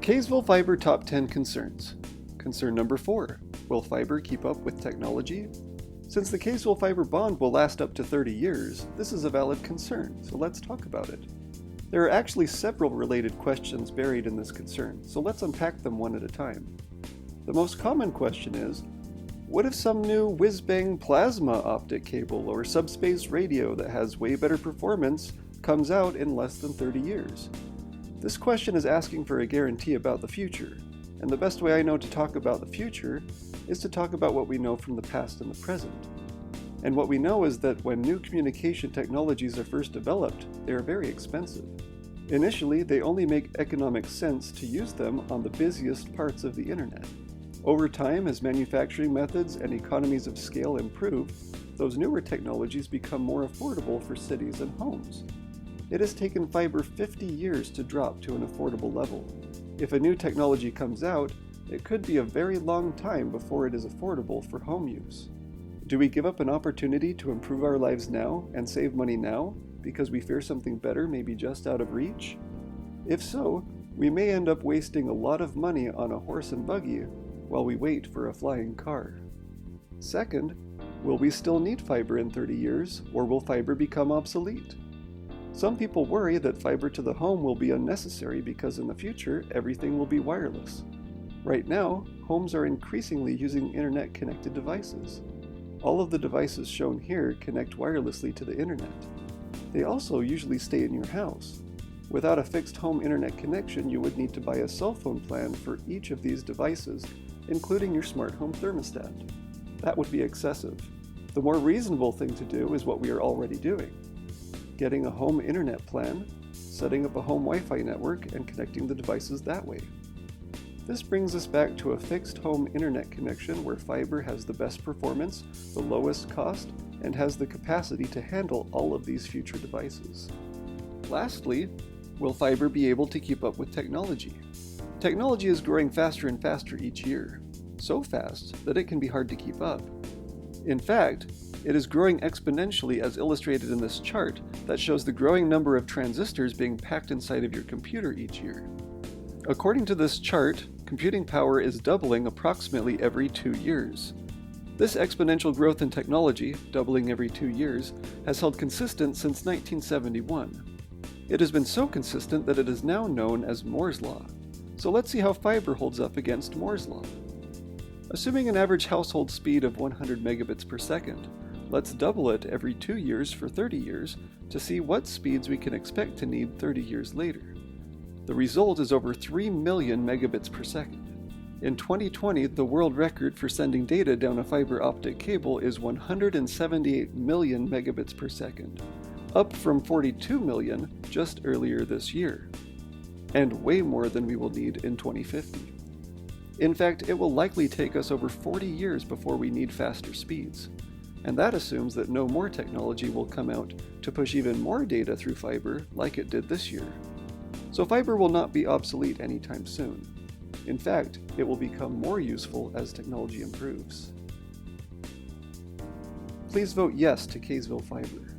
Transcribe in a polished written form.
Kaysville Fiber Top 10 Concerns. Concern number 4. Will fiber keep up with technology? Since the Kaysville Fiber bond will last up to 30 years, this is a valid concern, so let's talk about it. There are actually several related questions buried in this concern, so let's unpack them one at a time. The most common question is, what if some new whiz-bang plasma optic cable or subspace radio that has way better performance comes out in less than 30 years? This question is asking for a guarantee about the future, and the best way I know to talk about the future is to talk about what we know from the past and the present. And what we know is that when new communication technologies are first developed, they are very expensive. Initially, they only make economic sense to use them on the busiest parts of the internet. Over time, as manufacturing methods and economies of scale improve, those newer technologies become more affordable for cities and homes. It has taken fiber 50 years to drop to an affordable level. If a new technology comes out, it could be a very long time before it is affordable for home use. Do we give up an opportunity to improve our lives now and save money now because we fear something better may be just out of reach? If so, we may end up wasting a lot of money on a horse and buggy while we wait for a flying car. Second, will we still need fiber in 30 years, or will fiber become obsolete? Some people worry that fiber to the home will be unnecessary because in the future, everything will be wireless. Right now, homes are increasingly using internet-connected devices. All of the devices shown here connect wirelessly to the internet. They also usually stay in your house. Without a fixed home internet connection, you would need to buy a cell phone plan for each of these devices, including your smart home thermostat. That would be excessive. The more reasonable thing to do is what we are already doing: getting a home internet plan, setting up a home Wi-Fi network, and connecting the devices that way. This brings us back to a fixed home internet connection where fiber has the best performance, the lowest cost, and has the capacity to handle all of these future devices. Lastly, will fiber be able to keep up with technology? Technology is growing faster and faster each year, so fast that it can be hard to keep up. In fact, it is growing exponentially as illustrated in this chart that shows the growing number of transistors being packed inside of your computer each year. According to this chart, computing power is doubling approximately every 2 years. This exponential growth in technology, doubling every 2 years, has held consistent since 1971. It has been so consistent that it is now known as Moore's Law. So let's see how fiber holds up against Moore's Law. Assuming an average household speed of 100 megabits per second, let's double it every 2 years for 30 years to see what speeds we can expect to need 30 years later. The result is over 3 million megabits per second. In 2020, the world record for sending data down a fiber optic cable is 178 million megabits per second, up from 42 million just earlier this year, and way more than we will need in 2050. In fact, it will likely take us over 40 years before we need faster speeds. And that assumes that no more technology will come out to push even more data through fiber like it did this year. So fiber will not be obsolete anytime soon. In fact, it will become more useful as technology improves. Please vote yes to Kaysville Fiber.